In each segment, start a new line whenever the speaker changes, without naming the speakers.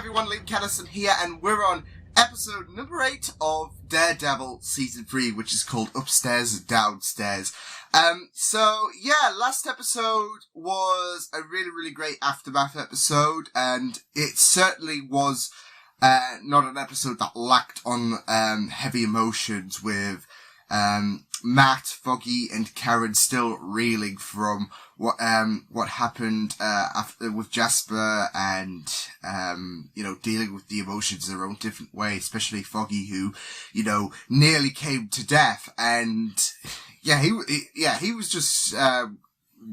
everyone, Liam Catterson here, and we're on episode number 8 of Daredevil Season 3, which is called Upstairs Downstairs. Last episode was a really great Aftermath episode, and it certainly was not an episode that lacked on heavy emotions, with Matt, Foggy, and Karen still reeling from what happened with Jasper, and dealing with the emotions in their own different way, especially Foggy, who nearly came to death. And he was just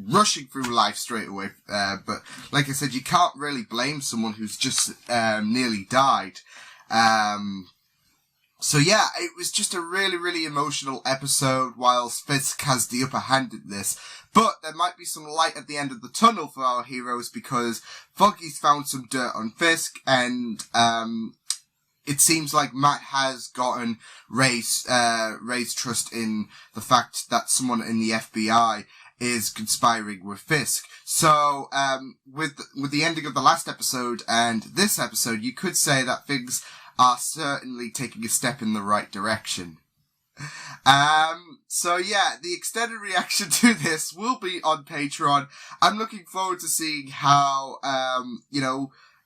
rushing through life straight away, but like I said, you can't really blame someone who's just nearly died. It was just a really emotional episode, whilst Fisk has the upper hand in this. But there might be some light at the end of the tunnel for our heroes, because Foggy's found some dirt on Fisk, and it seems like Matt has gotten Ray's trust in the fact that someone in the FBI is conspiring with Fisk. So, with the ending of the last episode and this episode, you could say that things are certainly taking a step in the right direction. The extended reaction to this will be on Patreon. I'm looking forward to seeing how,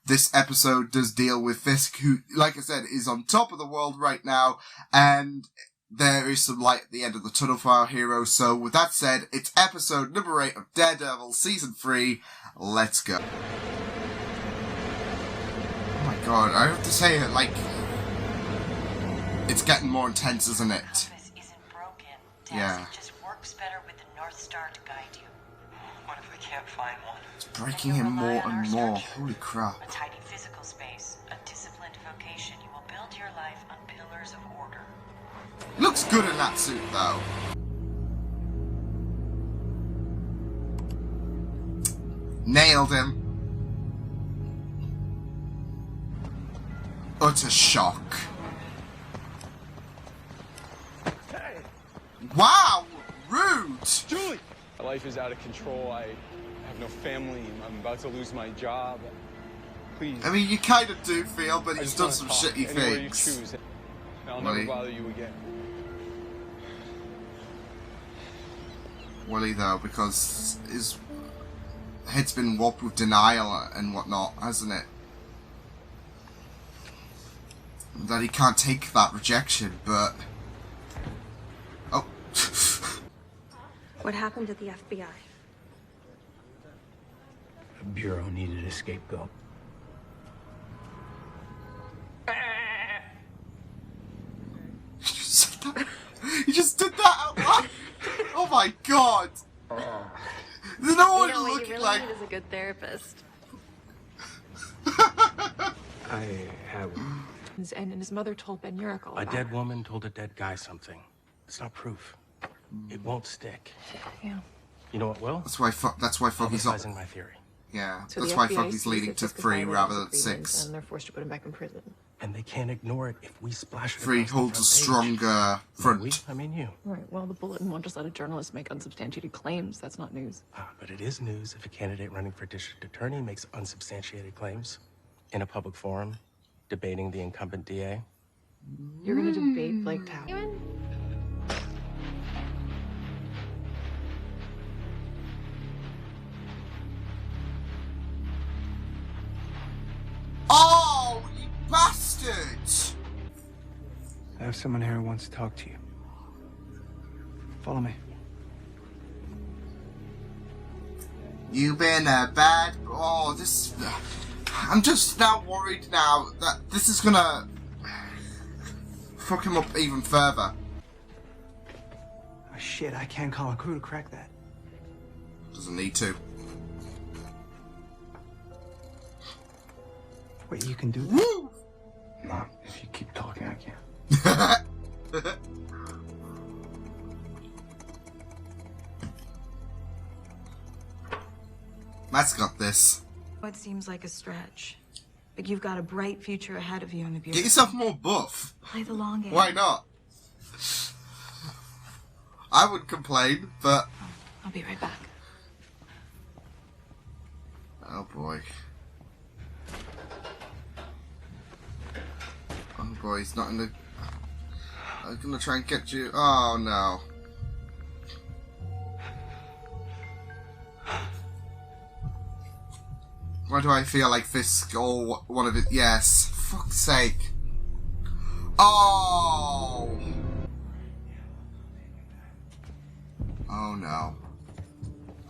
this episode does deal with Fisk, who, like I said, is on top of the world right now, and there is some light at the end of the tunnel for our heroes. So with that said, it's episode number 8 of Daredevil Season 3. Let's go. Oh my god, I have to say it, it's getting more intense, isn't it?
Compass isn't broken.
Yeah.
It just works better with the North Star to guide you.
What if we can't find one?
It's breaking him more and more. Holy crap.
A tidy physical space, a disciplined vocation. You will build your life on pillars of order.
Looks good in that suit, though. Nailed him. Utter shock.
Hey!
Wow! Rude!
Julie! My life is out of control. I have no family. I'm about to lose my job. Please.
I mean, you kind of do feel, but he's done some
talk.
shitty
Anywhere
things.
You choose. I'll never bother you again.
Will he, though? Because his head's been warped with denial and whatnot, hasn't it? That he can't take that rejection, but... Oh.
What happened to the FBI?
The Bureau needed a scapegoat.
You just did that out loud? Oh my god! There's no one
What
looking
you really
like...
need is a good therapist.
I have...
And his mother told Ben Urical
A
about
dead
her.
woman told a dead guy something. It's not proof. It won't stick.
Yeah.
You know what will?
That's why Foggy's not...
Publicizing my theory.
Yeah,
So
that's
the
why
FBI
Foggy's
sees
leading
that
to
Fisk
3
violated
rather than
his agreements,
6.
And they're forced to put him back in prison.
And they can't ignore it if we splash it
3
across the
holds a
front page.
stronger
We?
front.
I mean you.
Right, well, the Bulletin won't just let a journalist make unsubstantiated claims. That's not news.
But it is news if a candidate running for district attorney makes unsubstantiated claims in a public forum, debating the incumbent DA.
You're gonna debate Blake Tower.
Oh, you bastards!
I have someone here who wants to talk to you. Follow me.
You've been a bad... Oh, this... I'm just now worried now that this is gonna... fuck him up even further.
Oh, shit, I can't call a crew to crack that.
Doesn't need to.
Wait, you can do that?
Woo!
Not if you keep talking, I can't.
Matt's got this.
What seems like a stretch. But you've got a bright future ahead of you in the Bureau.
Get yourself more buff.
Play the long game.
Why not? I wouldn't complain, but...
I'll be right back.
Oh boy. boy, he's not in the... I'm gonna try and get you... Oh, no. Why do I feel like Fisk or one of it? Yes. Fuck's sake. Oh! Oh, no.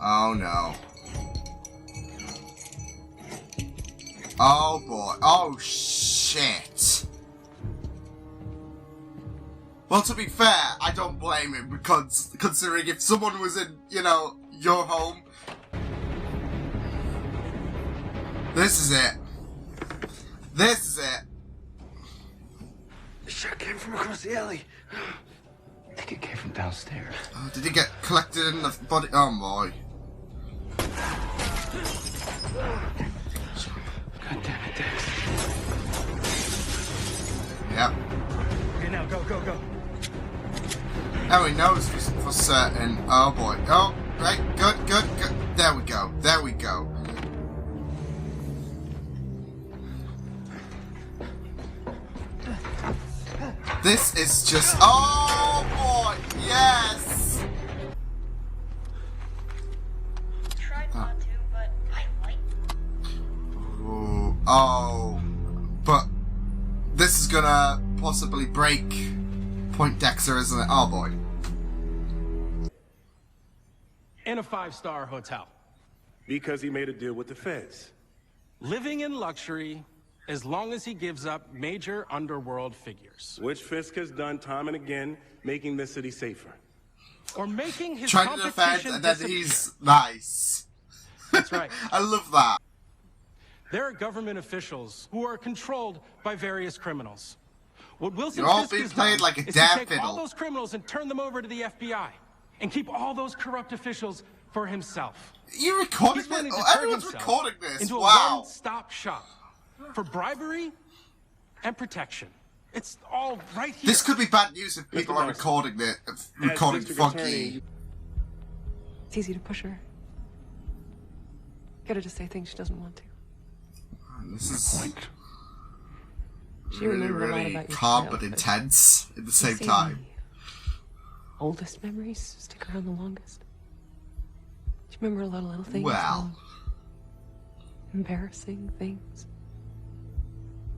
Oh, no. Oh, boy. Oh, shit. Well, to be fair, I don't blame him, because considering if someone was in, you know, your home... This is it. This is it.
The shot came from across the alley. I think it came from downstairs.
Oh, did he get collected in the body? Oh, boy.
God damn it, Dex.
Yep.
Okay, now go, go, go.
Oh, he knows for certain. Oh, boy. Oh, right. Good, good, good. There we go. There we go. This is just... Oh, boy. Yes.
Tried not to, but I like.
Ooh. Oh. But this is gonna possibly break Poindexter, isn't it? Oh, boy.
In a 5-star hotel.
Because he made a deal with the feds.
Living in luxury as long as he gives up major underworld figures.
Which Fisk has done time and again, making this city safer.
Or making his
Trying to defend
competition
and then
disappear.
he's nice.
That's right.
I love that.
There are government officials who are controlled by various criminals. What Wilson
You're all
Fisk
being
has
played
done
like a
is
damn
to take all
fiddle.
those criminals and turn them over to the FBI and keep all those corrupt officials for himself.
You recording
He's wanting
this?
to
Oh,
turn
everyone's
himself
recording this.
into a
Wow.
one-stop shop for bribery and protection. It's all right here.
This could be bad news if people are
Morris,
recording it. Recording
district
funky.
attorney,
It's easy to push her. Get her to say things she doesn't want to.
This is
She
really,
remembered a lot
really
about your
calm but
childhood.
intense at the same
Say
time.
the oldest memories stick around the longest. Do you remember a lot of little things?
Well.
Embarrassing things.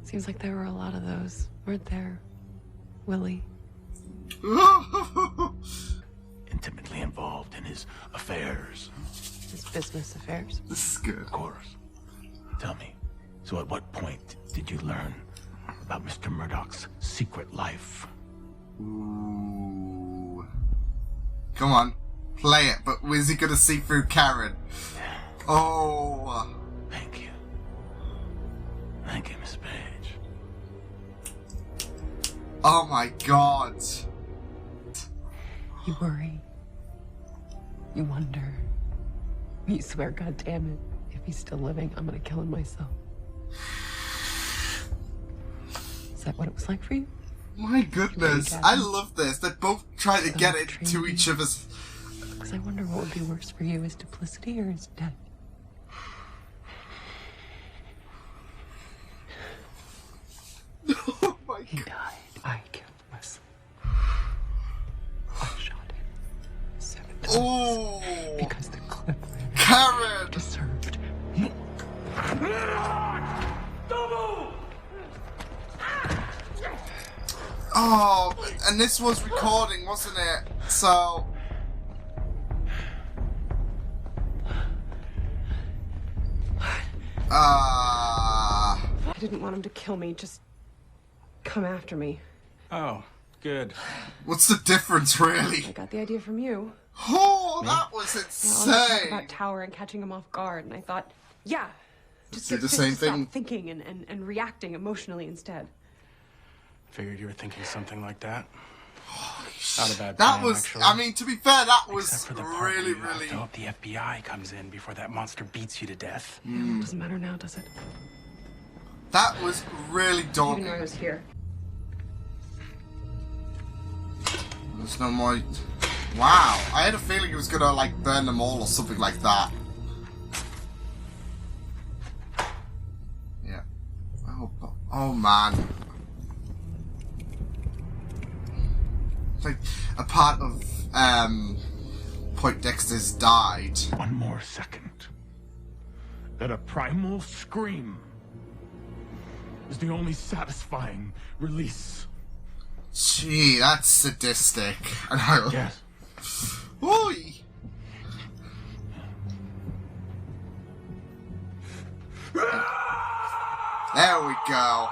Seems like there were a lot of those, weren't there, Willie?
Intimately involved in his affairs.
His business affairs.
This is good.
Of course. Tell me, so at what point did you learn about Mr. Murdoch's secret life?
Ooh. Come on. Play it, but is he gonna see through Karen? Oh.
Thank you. Thank you, Miss Page.
Oh my god.
You worry. You wonder. You swear, God damn it, if he's still living, I'm gonna kill him myself. Is that what it was like for you?
My goodness. I love this. They're both trying to get it to each other's...
Because I wonder what would be worse for you, his duplicity or his death?
Oh my
He
god.
died. I killed myself. I shot him 7 times.
Oh.
Because the clip
Karen.
deserved.
Oh, and this was recording, wasn't it? So...
I didn't want him to kill me, just come after me.
Oh, good.
What's the difference, really?
I got the idea from you.
Oh, that was
All the talk
insane.
about Tower and catching him off guard, and I thought, yeah, just
Do
get
the
Fisk
same
to stop
thing.
thinking and reacting emotionally instead.
Figured you were thinking something like that. Not a bad
That
plan,
was,
actually.
I mean, to be fair, that
Except
was
for the part
really,
where you
really...
hope the FBI comes in before that monster beats you to death.
It doesn't matter now, does it?
That was really
Even
daunting.
though I was here.
There's no more... Wow, I had a feeling it was gonna, like, burn them all or something like that. Yeah. Oh man. like a part of Poindexter's died.
One more second. That a primal scream is the only satisfying release.
Gee, that's sadistic.
Yes.
Oi! There we go.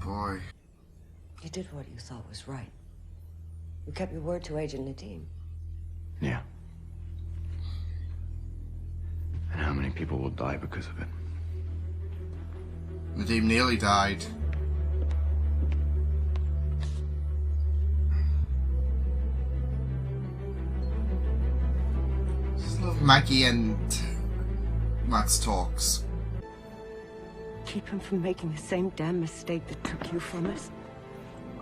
Boy.
You did what you thought was right. You kept your word to Agent Nadim.
Yeah. And how many people will die because of it?
Nadim nearly died. Just love Maggie and Matt's talks.
Keep him from making the same damn mistake that took you from us.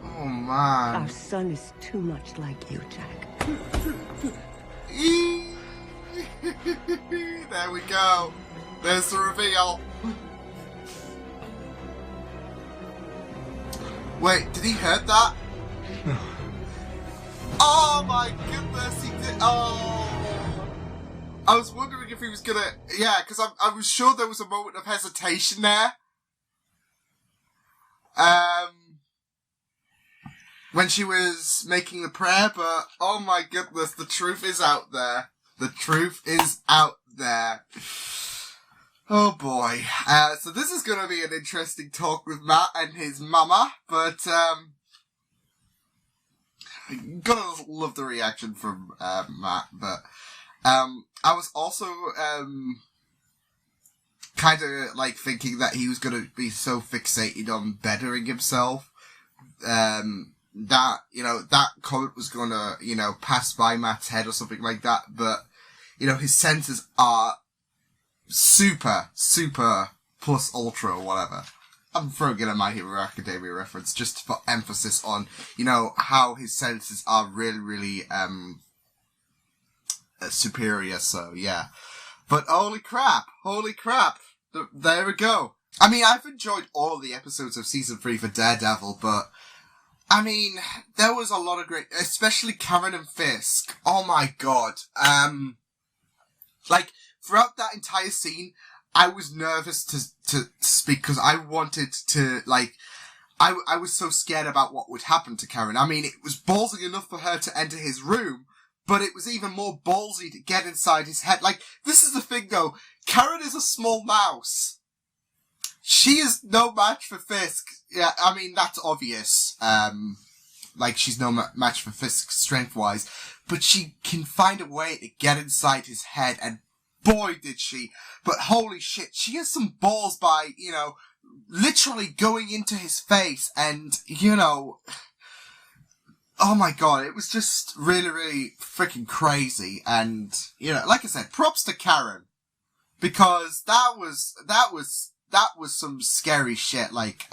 Oh man.
Our son is too much like you, Jack.
There we go. There's the reveal. Wait, did he hurt that?
No.
Oh my goodness, he did. Oh. I was wondering if he was gonna. Yeah, because I was sure there was a moment of hesitation there. When she was making the prayer, but oh my goodness, the truth is out there. The truth is out there. Oh boy. So this is gonna be an interesting talk with Matt and his mama, but gonna love the reaction from Matt, but I was also kind of like thinking that he was gonna be so fixated on bettering himself that, you know, that comment was gonna, you know, pass by Matt's head or something like that, but, you know, his senses are super plus ultra or whatever. I'm throwing in a My Hero Academia reference just for emphasis on, you know, how his senses are really superior, so yeah. But holy crap, there we go. I mean, I've enjoyed all the episodes of season 3 for Daredevil, but I mean, there was a lot of great, especially Karen and Fisk. Oh my god. Like, throughout that entire scene, I was nervous to speak because I wanted to, like, I was so scared about what would happen to Karen. I mean, it was ballsy enough for her to enter his room, but it was even more ballsy to get inside his head. Like, this is the thing though, Karen is a small mouse. She is no match for Fisk. Yeah, I mean, that's obvious. Like, she's no match for Fisk strength-wise, but she can find a way to get inside his head, and boy did she. But holy shit, she has some balls by, you know, literally going into his face and, you know, oh my god, it was just really freaking crazy. And, you know, like I said, props to Karen, because that was some scary shit, like,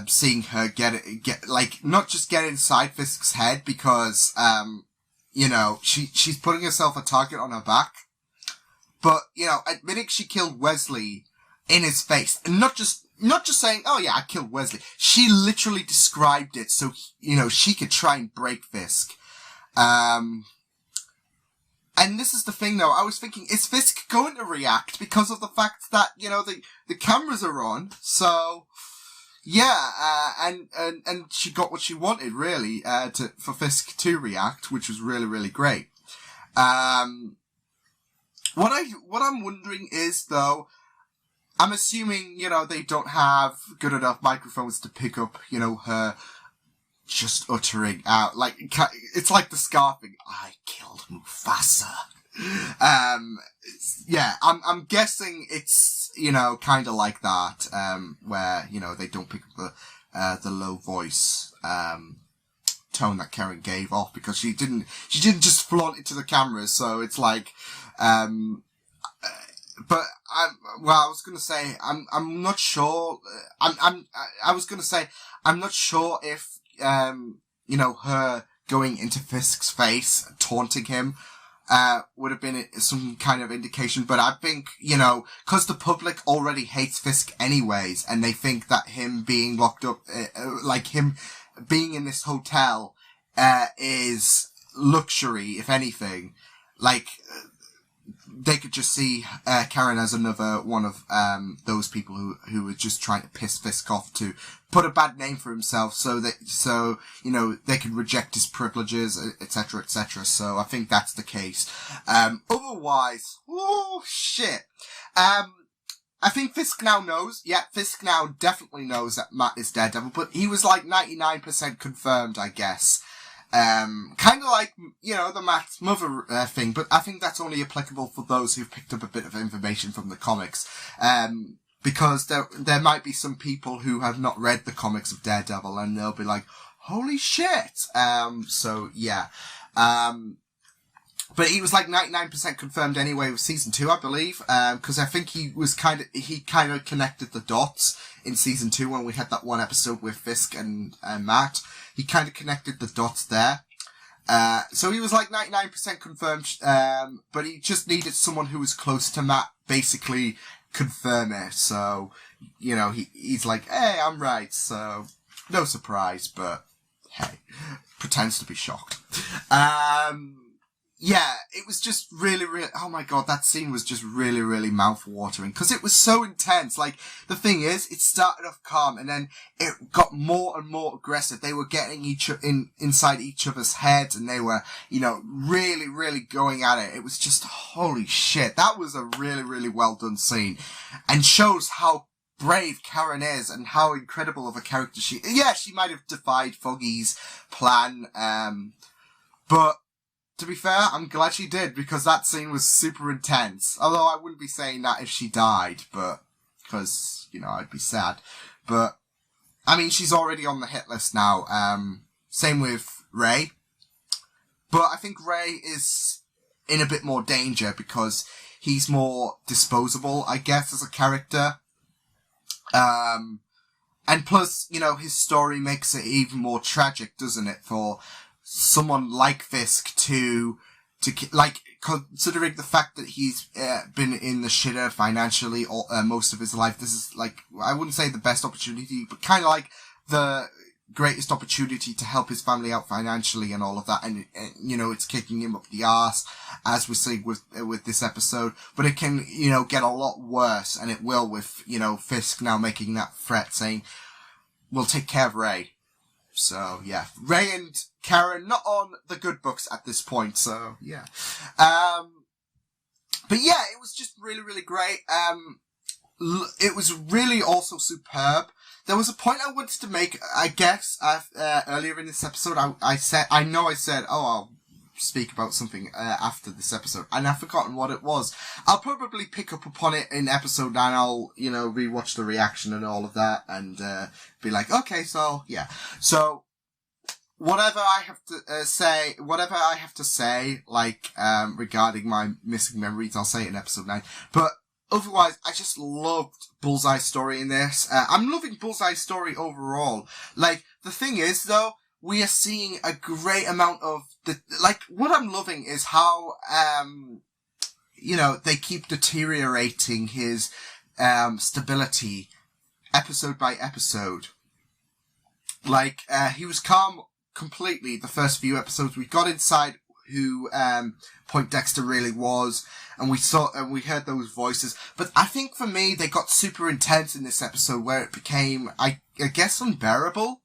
seeing her get, like, not just get inside Fisk's head because, you know, she's putting herself a target on her back, but, you know, admitting she killed Wesley in his face, and not just saying, oh yeah, I killed Wesley. She literally described it so, you know, she could try and break Fisk. And this is the thing though, I was thinking, is Fisk going to react because of the fact that, you know, the cameras are on, so, yeah, and she got what she wanted, really, for Fisk to react, which was really great. What I'm wondering is, though, I'm assuming, you know, they don't have good enough microphones to pick up, you know, her just uttering out, like, it's like the Scar thing, I killed Mufasa. Yeah, I'm guessing it's, you know, kind of like that, where, you know, they don't pick up the low voice, tone that Karen gave off, because she didn't just flaunt it to the cameras, so it's like, but I was gonna say, I'm not sure, I was gonna say, I'm not sure if, you know, her going into Fisk's face, taunting him, would have been some kind of indication, but I think, you know, cause the public already hates Fisk anyways, and they think that him being locked up, like him being in this hotel, is luxury, if anything. Like, they could just see Karen as another one of those people who were just trying to piss Fisk off to put a bad name for himself, so you know they could reject his privileges, etc., etc. So I think that's the case. Otherwise, oh shit. I think Fisk now knows. Yeah, Fisk now definitely knows that Matt is Daredevil, but he was like 99% confirmed, I guess. Kind of like, you know, the Matt's mother thing, but I think that's only applicable for those who've picked up a bit of information from the comics. Because there might be some people who have not read the comics of Daredevil and they'll be like, holy shit! So yeah. But he was like 99% confirmed anyway with season 2, I believe. Cause I think he kind of connected the dots in season 2 when we had that one episode with Fisk and Matt. He kind of connected the dots there. So he was like 99% confirmed, but he just needed someone who was close to Matt basically confirm it. So, you know, he's like, hey, I'm right. So, no surprise, but hey, pretends to be shocked. Yeah, it was just really, oh my god, that scene was just really, really mouth-watering, because it was so intense. Like, the thing is, it started off calm, and then it got more and more aggressive. They were getting inside each other's heads, and they were, you know, really, really going at it. It was just, holy shit, that was a really, really well done scene, and shows how brave Karen is, and how incredible of a character she is. Yeah, she might have defied Foggy's plan, but to be fair, I'm glad she did, because that scene was super intense. Although I wouldn't be saying that if she died, but, because, you know, I'd be sad. But, I mean, she's already on the hit list now. Same with Ray. But I think Ray is in a bit more danger, because he's more disposable, I guess, as a character. And plus, you know, his story makes it even more tragic, doesn't it, for someone like Fisk to like, considering the fact that he's been in the shitter financially most of his life. This is like, I wouldn't say the best opportunity, but kind of like the greatest opportunity to help his family out financially and all of that. And you know, it's kicking him up the arse, as we see with this episode. But it can, you know, get a lot worse, and it will, with, you know, Fisk now making that threat saying, we'll take care of Ray. So, yeah. Ray and Karen not on the good books at this point, so, yeah. But yeah, it was just really, really great. It was really also superb. There was a point I wanted to make, I guess, earlier in this episode. I said, oh, I'll speak about something after this episode, and I've forgotten what it was. I'll probably pick up upon it in episode 9. I'll, you know, rewatch the reaction and all of that, and be like, okay, so yeah. So whatever I have to say, like regarding my missing memories, I'll say it in episode 9. But otherwise, I just loved Bullseye's story in this. I'm loving Bullseye's story overall. Like, the thing is, though, we are seeing a great amount of what I'm loving is how, you know, they keep deteriorating his, stability episode by episode. Like, he was calm completely the first few episodes. We got inside who, Poindexter really was, and we heard those voices. But I think for me, they got super intense in this episode, where it became, I guess, unbearable.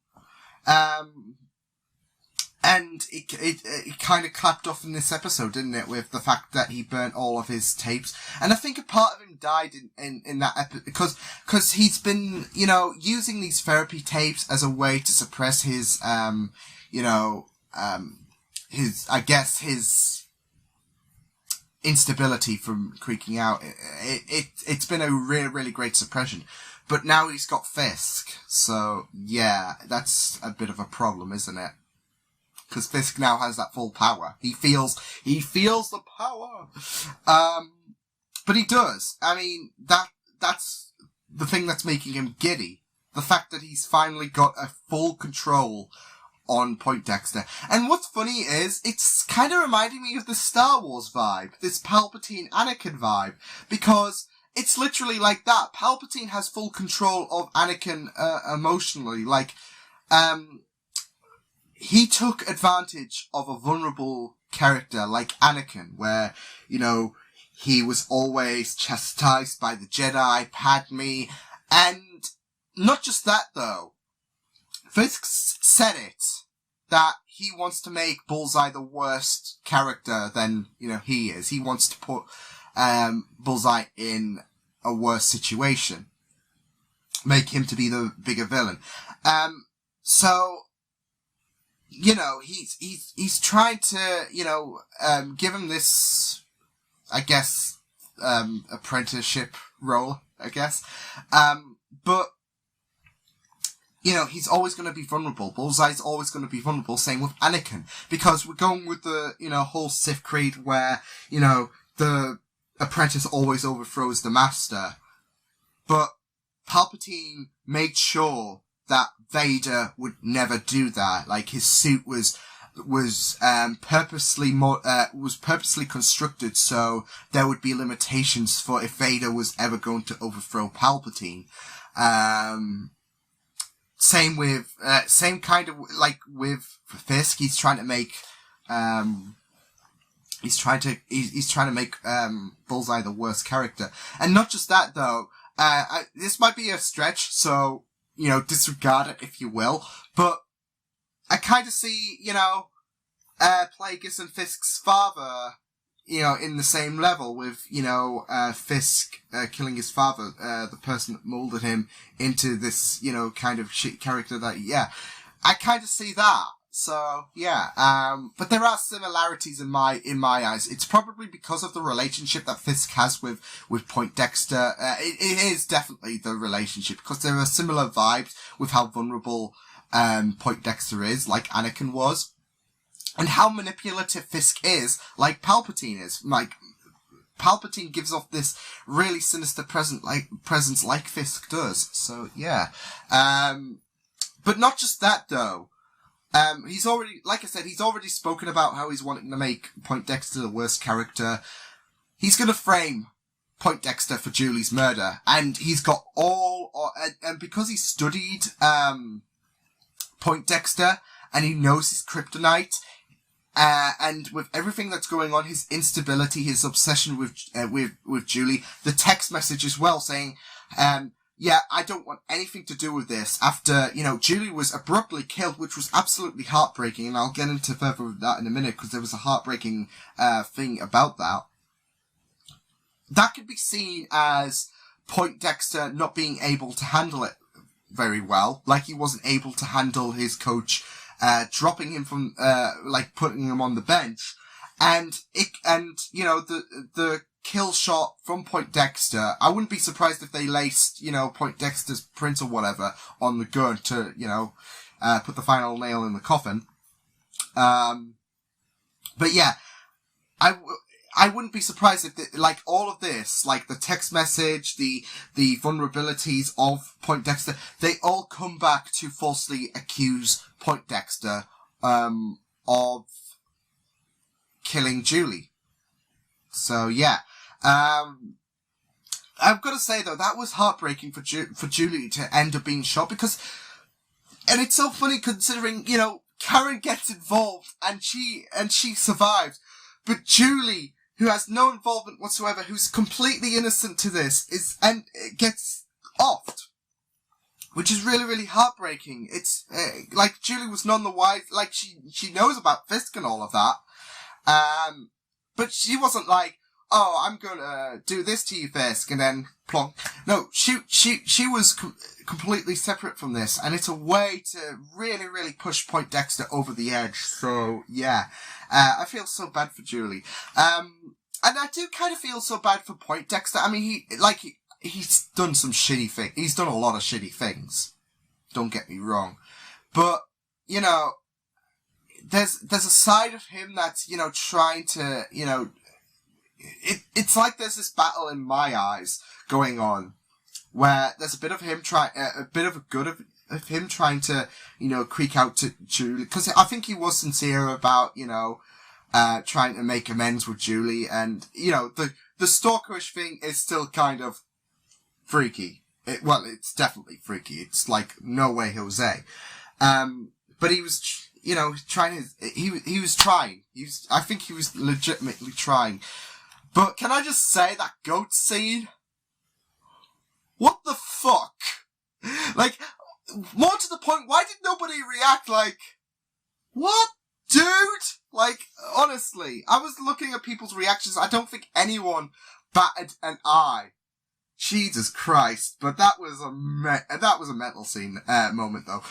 And it kind of clapped off in this episode, didn't it? With the fact that he burnt all of his tapes. And I think a part of him died in that episode, because he's been, you know, using these therapy tapes as a way to suppress his, you know, his instability from creaking out. It's been a really, really great suppression. But now he's got Fisk. So, yeah, that's a bit of a problem, isn't it? Because Fisk now has that full power. He feels the power. But he does. I mean, that's the thing that's making him giddy. The fact that he's finally got a full control on Poindexter. And what's funny is, it's kind of reminding me of the Star Wars vibe, this Palpatine Anakin vibe, because it's literally like that. Palpatine has full control of Anakin, emotionally. Like, he took advantage of a vulnerable character like Anakin, where, you know, he was always chastised by the Jedi, Padme, and not just that though. Fisk said it, that he wants to make Bullseye the worst character than, you know, he is. He wants to put, Bullseye in a worse situation. Make him to be the bigger villain. So, you know, he's trying to, you know, give him this, I guess, apprenticeship role, I guess. But, you know, he's always going to be vulnerable. Bullseye's always going to be vulnerable, same with Anakin. Because we're going with the, you know, whole Sith creed where, you know, the apprentice always overthrows the master. But Palpatine made sure that Vader would never do that. Like, his suit was purposely constructed so there would be limitations for if Vader was ever going to overthrow Palpatine. Same with, same kind of, like with Fisk, he's trying to make, Bullseye the worst character. And not just that though, this might be a stretch, so, you know, disregard it if you will, but I kind of see, you know, Plagueis and Fisk's father, you know, in the same level with, you know, Fisk, killing his father, the person that molded him into this, you know, kind of shit character that, yeah. I kind of see that. So, yeah, but there are similarities in my eyes. It's probably because of the relationship that Fisk has with Poindexter. It is definitely the relationship, because there are similar vibes with how vulnerable, Poindexter is, like Anakin was. And how manipulative Fisk is, like Palpatine is. Like, Palpatine gives off this really sinister presence like Fisk does. So, yeah. But not just that, though. He's already, like I said, he's already spoken about how he's wanting to make Poindexter the worst character. He's gonna frame Poindexter for Julie's murder. And he's got and because he studied, Poindexter, and he knows his kryptonite, and with everything that's going on, his instability, his obsession with Julie, the text message as well saying, yeah, I don't want anything to do with this after, you know, Julie was abruptly killed, which was absolutely heartbreaking, and I'll get into further with that in a minute, because there was a heartbreaking, thing about that. That could be seen as Poindexter not being able to handle it very well, like he wasn't able to handle his coach, dropping him from, like putting him on the bench. And you know, the kill shot from Poindexter, I wouldn't be surprised if they laced, you know, Poindexter's print or whatever on the gun to, you know, put the final nail in the coffin. But yeah, I wouldn't be surprised if, like, all of this, like the text message, the vulnerabilities of Poindexter, they all come back to falsely accuse Poindexter, of killing Julie. So, yeah. I've got to say, though, that was heartbreaking for Julie to end up being shot, because, and it's so funny considering, you know, Karen gets involved and she survives, but Julie, who has no involvement whatsoever, who's completely innocent to this, gets offed. Which is really, really heartbreaking. It's, like, Julie was none the wise, like, she knows about Fisk and all of that. But she wasn't like, oh, I'm gonna do this to you, Fisk, and then plonk. No, she was completely separate from this, and it's a way to really, really push Poindexter over the edge. So, yeah. I feel so bad for Julie. And I do kind of feel so bad for Poindexter. I mean, he's done some shitty things. He's done a lot of shitty things. Don't get me wrong. But, you know, there's a side of him that's, you know, trying to, you know, it's like there's this battle in my eyes going on, where there's a bit of him a bit of a good of him trying to, creak out to Julie, because I think he was sincere about, trying to make amends with Julie, and, the stalkerish thing is still kind of freaky. It's definitely freaky. It's like, no way, Jose. But he was, trying he was trying. I think he was legitimately trying. But can I just say that goat scene? What the fuck? Like, more to the point, why did nobody react like, what? Dude? Like, honestly, I was looking at people's reactions. I don't think anyone batted an eye. Jesus Christ. But that was a metal scene, moment though.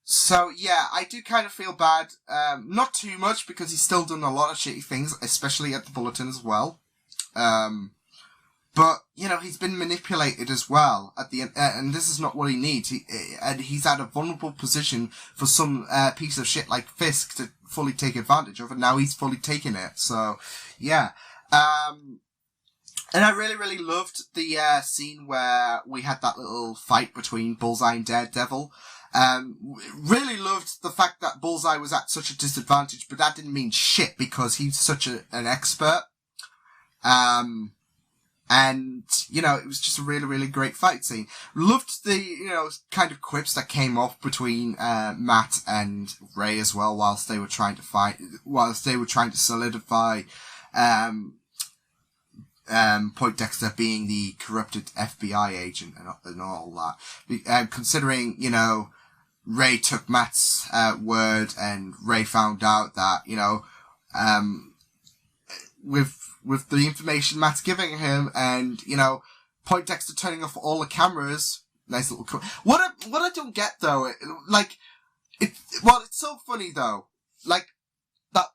So yeah, I do kind of feel bad. Not too much, because he's still done a lot of shitty things, especially at the Bulletin as well. But, he's been manipulated as well at the end, and this is not what he needs. He's at a vulnerable position for some, piece of shit like Fisk to fully take advantage of, and now he's fully taking it. So, yeah. And I really, really loved the, scene where we had that little fight between Bullseye and Daredevil. Really loved the fact that Bullseye was at such a disadvantage, but that didn't mean shit because he's such an expert. And, it was just a really, really great fight scene. Loved the, kind of quips that came off between, Matt and Ray as well, whilst they were trying to solidify, Poindexter being the corrupted FBI agent and all that. Considering, Ray took Matt's, word, and Ray found out that, with the information Matt's giving him, and, Poindexter turning off all the cameras. Nice little what I don't get though, it's so funny though, like, that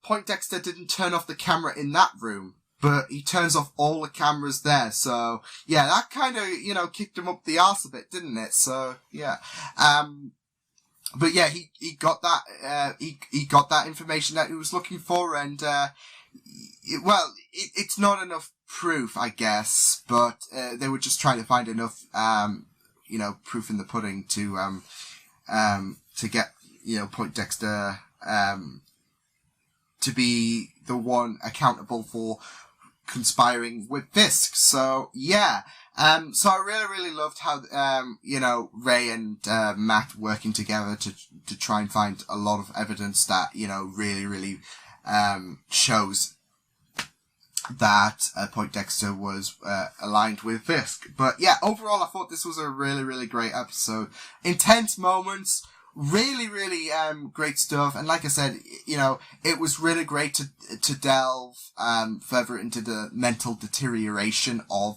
Poindexter didn't turn off the camera in that room, but he turns off all the cameras there, so, yeah, that kind of, kicked him up the arse a bit, didn't it? So, yeah. But yeah, he got that, he got that information that he was looking for, and, it's not enough proof, I guess, but, they were just trying to find enough, proof in the pudding to get, Poindexter, to be the one accountable for conspiring with Fisk. So, yeah. So I really, really loved how, Ray and, Matt working together to try and find a lot of evidence that, really, really, shows that Poindexter was aligned with Fisk. But yeah, overall I thought this was a really, really great episode. Intense moments, really, really great stuff. And like I said, it was really great to delve further into the mental deterioration of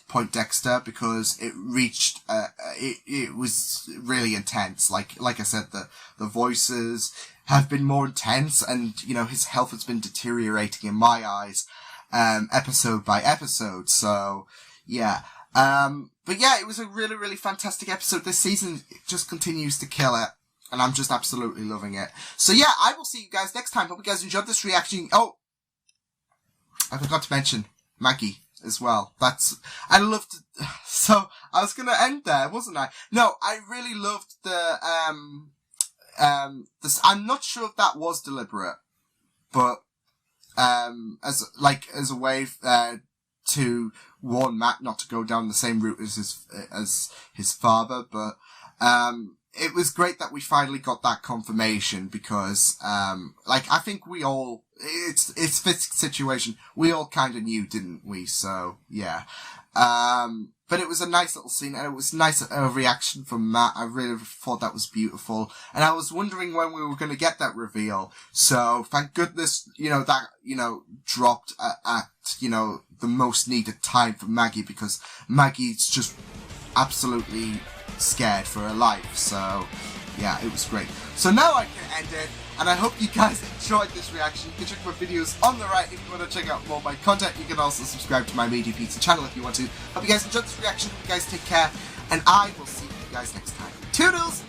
Poindexter, because it reached it was really intense. Like I said, the voices have been more intense, and his health has been deteriorating in my eyes episode by episode. So yeah, but yeah, it was a really, really fantastic episode. This season just continues to kill it, and I'm just absolutely loving it. So yeah, I will see you guys next time. Hope you guys enjoyed this reaction. Oh, I forgot to mention Maggie as well. I loved, so I was gonna end there, wasn't I? No, I really loved I'm not sure if that was deliberate, but, as a way, to warn Matt not to go down the same route as his father, but, it was great that we finally got that confirmation, because, I think we all, it's Fisk's situation, we all kind of knew, didn't we? So, yeah. But it was a nice little scene, and it was nice reaction from Matt. I really thought that was beautiful. And I was wondering when we were going to get that reveal. So, thank goodness, that, dropped at, the most needed time for Maggie, because Maggie's just absolutely scared for her life. So, yeah, it was great. So now I can end it, and I hope you guys enjoyed this reaction. You can check my videos on the right if you want to check out more of my content. You can also subscribe to my Media Pizza channel if you want to. Hope you guys enjoyed this reaction. Hope you guys take care, and I will see you guys next time. Toodles!